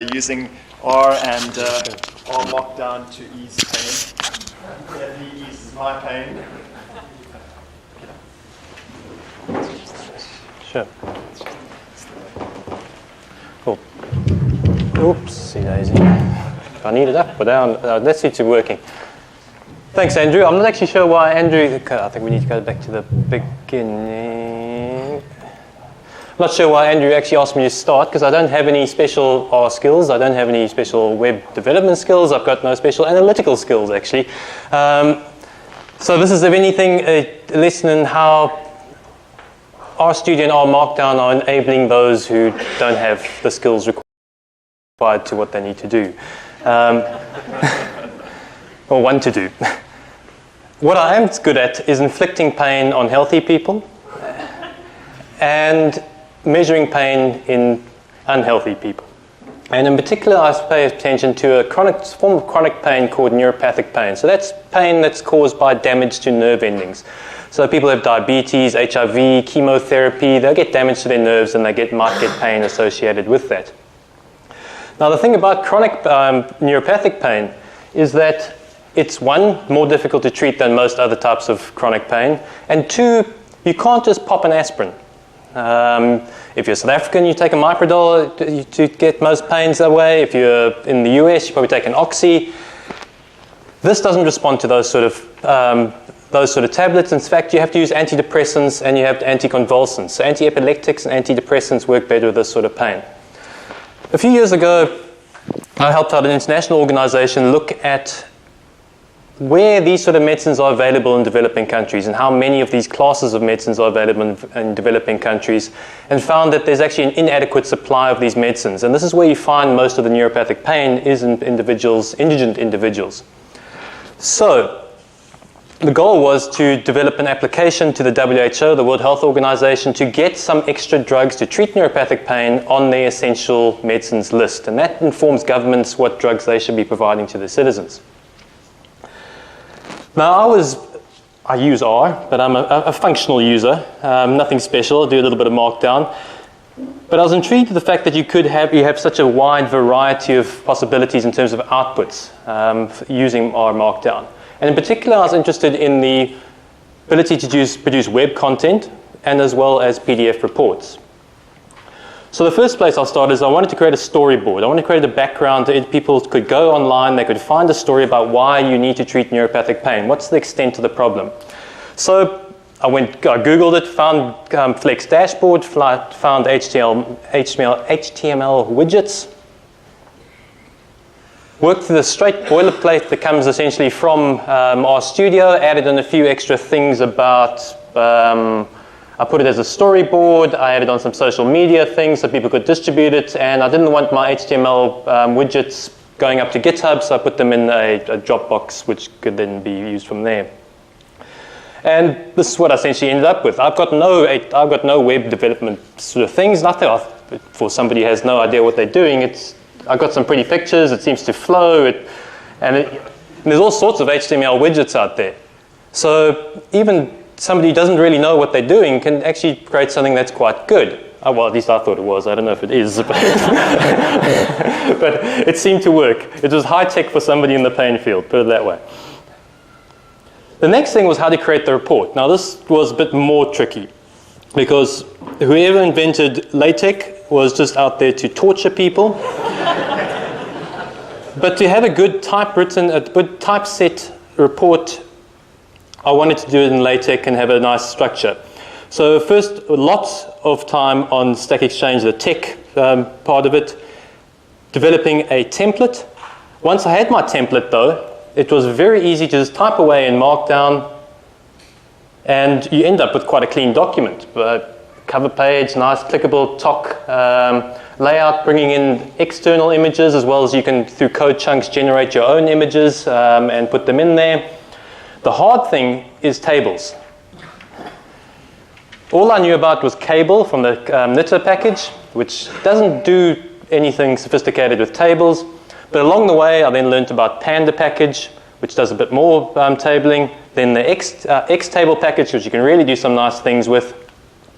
using R and R lockdown to ease pain. That eases my pain. Sure. Cool. Oopsie daisy. Do I need it up or down? Let's see if it's working. Thanks, Andrew. I'm not actually sure why Andrew... I think we need to go back to the beginning. I'm not sure why Andrew actually asked me to start, because I don't have any special R skills. I don't have any special web development skills. I've got no special analytical skills, actually. So this is, if anything, a lesson in how RStudio and R Markdown are enabling those who don't have the skills required to what they need to do. Or want to do. What I am good at is inflicting pain on healthy people and measuring pain in unhealthy people. And in particular, I pay attention to a form of chronic pain called neuropathic pain. So that's pain that's caused by damage to nerve endings. So people have diabetes, HIV, chemotherapy, they'll get damage to their nerves and they might get pain associated with that. Now the thing about chronic neuropathic pain is that it's one, more difficult to treat than most other types of chronic pain, and two, you can't just pop an aspirin. If you're South African, you take a Miprodol to get most pains away. If you're in the US, you probably take an Oxy. This doesn't respond to those sort of tablets. In fact, you have to use antidepressants and you have anticonvulsants. So anti-epileptics and antidepressants work better with this sort of pain. A few years ago, I helped out an international organization look at where these sort of medicines are available in developing countries and how many of these classes of medicines are available in developing countries, and found that there's actually an inadequate supply of these medicines. And this is where you find most of the neuropathic pain is in indigent individuals. So the goal was to develop an application to the WHO, the World Health Organization, to get some extra drugs to treat neuropathic pain on their essential medicines list. And that informs governments what drugs they should be providing to their citizens. Now, I use R, but I'm a functional user, nothing special. I do a little bit of Markdown. But I was intrigued with the fact that you have such a wide variety of possibilities in terms of outputs using R Markdown. And in particular, I was interested in the ability to produce web content and as well as PDF reports. So the first place I'll start is I wanted to create a storyboard. I wanted to create a background that people could go online, they could find a story about why you need to treat neuropathic pain. What's the extent of the problem? So I Googled it, found Flex dashboard, found HTML widgets, worked through the straight boilerplate that comes essentially from RStudio, added in a few extra things about I put it as a storyboard, I added on some social media things so people could distribute it, and I didn't want my HTML widgets going up to GitHub, so I put them in a Dropbox, which could then be used from there. And this is what I essentially ended up with. I've got no web development sort of things, nothing. For somebody who has no idea what they're doing, I've got some pretty pictures, it seems to flow, and there's all sorts of HTML widgets out there. So even somebody who doesn't really know what they're doing can actually create something that's quite good. Oh, well, at least I thought it was. I don't know if it is. But it seemed to work. It was high tech for somebody in the pain field, put it that way. The next thing was how to create the report. Now, this was a bit more tricky because whoever invented LaTeX was just out there to torture people. But to have a good typeset report, I wanted to do it in LaTeX and have a nice structure. So first, lots of time on Stack Exchange, the tech part of it, developing a template. Once I had my template though, it was very easy to just type away in Markdown and you end up with quite a clean document. Cover page, nice clickable TOC layout, bringing in external images as well as you can, through code chunks, generate your own images and put them in there. The hard thing is tables. All I knew about was cable from the knitr package, which doesn't do anything sophisticated with tables. But along the way, I then learned about Panda package, which does a bit more tabling. Then the Xtable package, which you can really do some nice things with.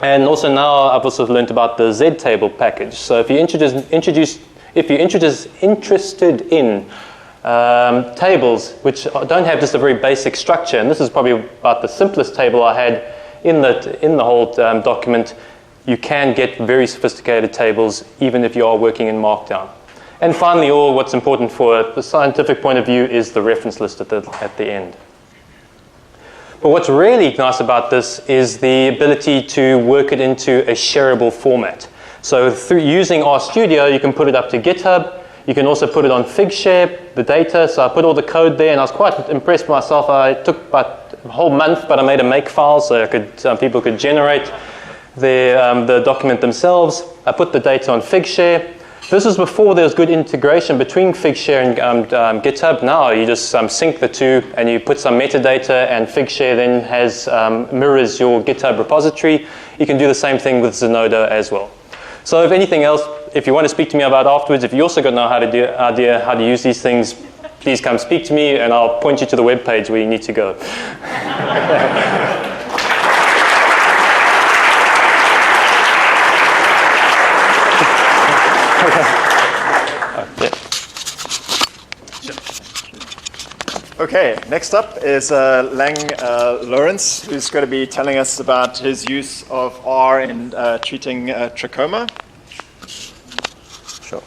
And also now I've also learned about the ztable package. So if you introduce if you're interested in tables which don't have just a very basic structure, and this is probably about the simplest table I had in the whole document, you can get very sophisticated tables even if you are working in Markdown. And finally, what's important for the scientific point of view is the reference list at the end. But what's really nice about this is the ability to work it into a shareable format. So through using RStudio, you can put it up to GitHub. You can also put it on Figshare, the data. So I put all the code there, and I was quite impressed myself. I took about a whole month, but I made a makefile so people could generate the document themselves. I put the data on Figshare. This was before there was good integration between Figshare and GitHub. Now you just sync the two, and you put some metadata, and Figshare then mirrors your GitHub repository. You can do the same thing with Zenodo as well. So if anything else, if you want to speak to me about afterwards, if you also got no idea how to use these things, please come speak to me, and I'll point you to the web page where you need to go. Okay, next up is Lourens, who's going to be telling us about his use of R in treating trachoma. Sure.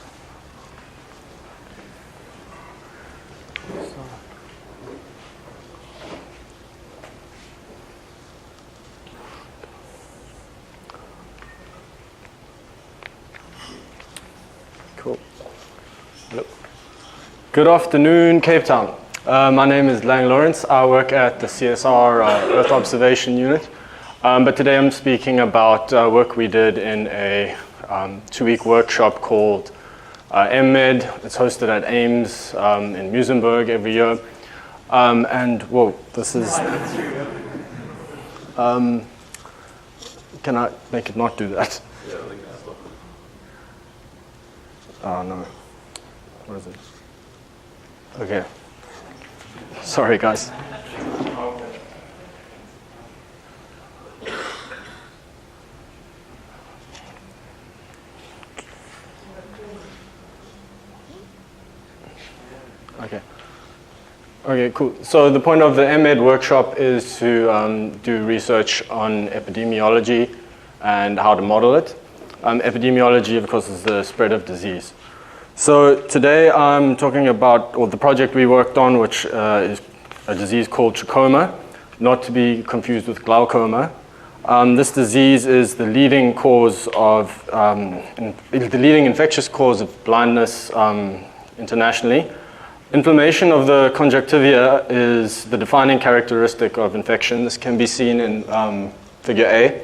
Cool. Hello. Good afternoon, Cape Town. My name is Lourens. I work at the CSR Earth Observation Unit. But today I'm speaking about work we did in a 2-week workshop called MMed. It's hosted at Ames in Muizenberg every year. And, whoa, this is... can I make it not do that? Yeah, I think that's not. Oh, no. What is it? Okay. Sorry, guys. Okay, cool. So the point of the MMed workshop is to do research on epidemiology and how to model it. Epidemiology, of course, is the spread of disease. So today I'm talking about the project we worked on, which is a disease called trachoma, not to be confused with glaucoma. This disease is the leading cause of, the leading infectious cause of blindness internationally. Inflammation of the conjunctiva is the defining characteristic of infection. This can be seen in figure A.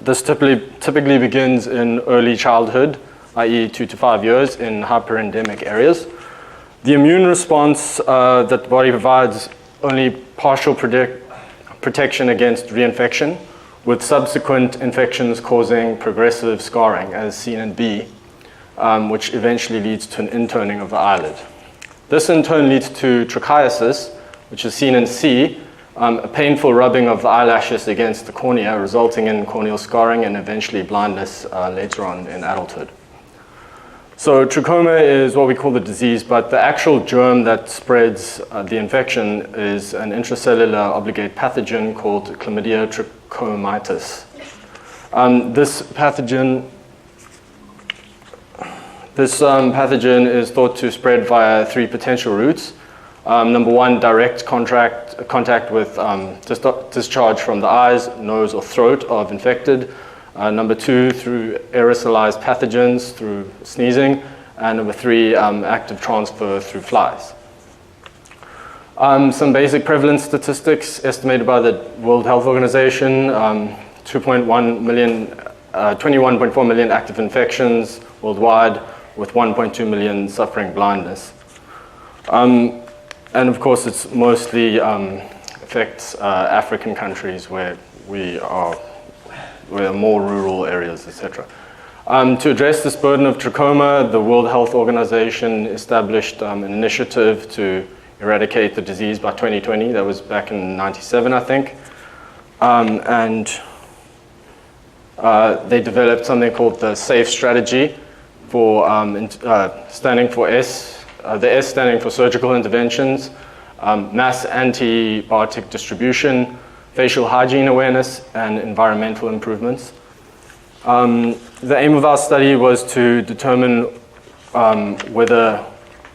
This typically begins in early childhood, i.e. 2 to 5 years in hyperendemic areas. The immune response that the body provides only partial protection against reinfection, with subsequent infections causing progressive scarring, as seen in B, which eventually leads to an intoning of the eyelid. This in turn leads to trichiasis, which is seen in C, a painful rubbing of the eyelashes against the cornea, resulting in corneal scarring and eventually blindness later on in adulthood. So trachoma is what we call the disease, but the actual germ that spreads the infection is an intracellular obligate pathogen called chlamydia trachomatis. This pathogen is thought to spread via 3 potential routes. Number 1, direct contact with discharge from the eyes, nose, or throat of infected. Number 2, through aerosolized pathogens, through sneezing. And number 3, active transfer through flies. Some basic prevalence statistics estimated by the World Health Organization, 21.4 million active infections worldwide, with 1.2 million suffering blindness. And of course, it's mostly affects African countries where more rural areas, etc. To address this burden of trachoma, the World Health Organization established an initiative to eradicate the disease by 2020. That was back in '97, I think. They developed something called the SAFE strategy. standing for S, the S standing for surgical interventions, mass antibiotic distribution, facial hygiene awareness, and environmental improvements. The aim of our study was to determine whether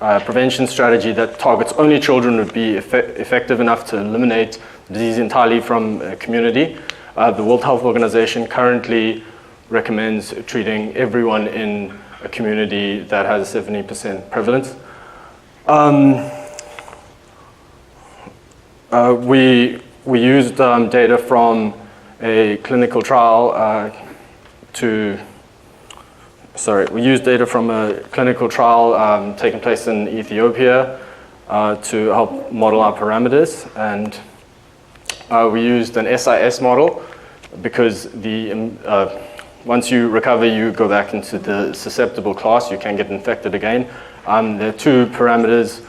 a prevention strategy that targets only children would be effective enough to eliminate disease entirely from a community. The World Health Organization currently recommends treating everyone in a community that has a 70% prevalence. We used data from a clinical trial taking place in Ethiopia to help model our parameters, and we used an SIS model because once you recover, you go back into the susceptible class. You can get infected again. There are two parameters.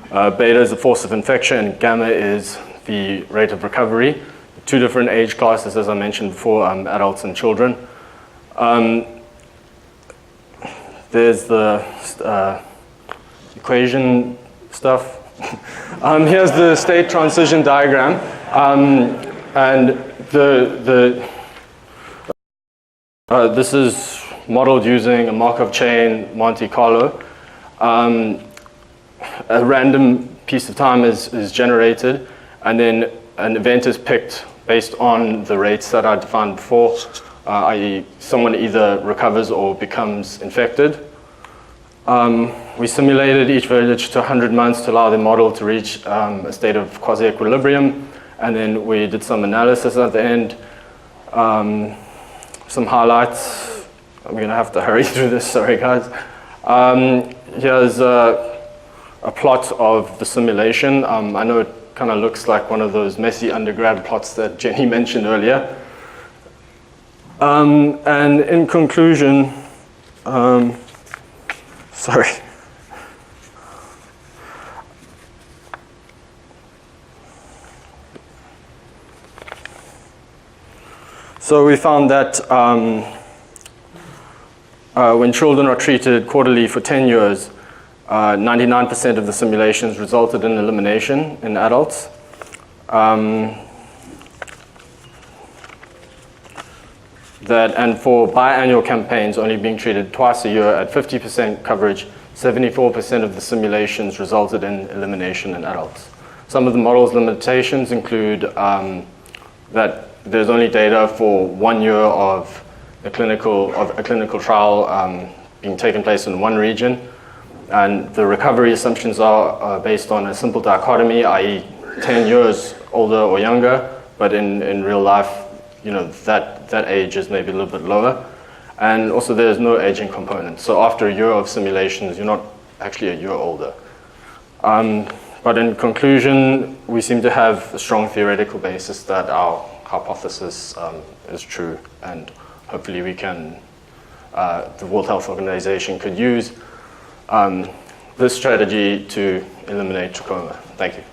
Beta is the force of infection, and gamma is the rate of recovery. Two different age classes, as I mentioned before, adults and children. There's the equation stuff. Here's the state transition diagram, and this is modeled using a Markov chain Monte Carlo. A random piece of time is generated, and then an event is picked based on the rates that I defined before, i.e. someone either recovers or becomes infected. We simulated each village to 100 months to allow the model to reach a state of quasi-equilibrium, and then we did some analysis at the end. Some highlights. I'm going to have to hurry through this, sorry guys. Here's a plot of the simulation. I know it kind of looks like one of those messy undergrad plots that Jenny mentioned earlier. And in conclusion, sorry. So we found that when children are treated quarterly for 10 years, 99% of the simulations resulted in elimination in adults. And for biannual campaigns only being treated twice a year at 50% coverage, 74% of the simulations resulted in elimination in adults. Some of the model's limitations include that there's only data for 1 year of a clinical trial being taken place in one region, and the recovery assumptions are based on a simple dichotomy, i.e. 10 years older or younger, but in real life, that age is maybe a little bit lower. And also there's no aging component. So after a year of simulations, you're not actually a year older. But in conclusion, we seem to have a strong theoretical basis that our hypothesis is true, and hopefully we can, the World Health Organization could use this strategy to eliminate trachoma. Thank you.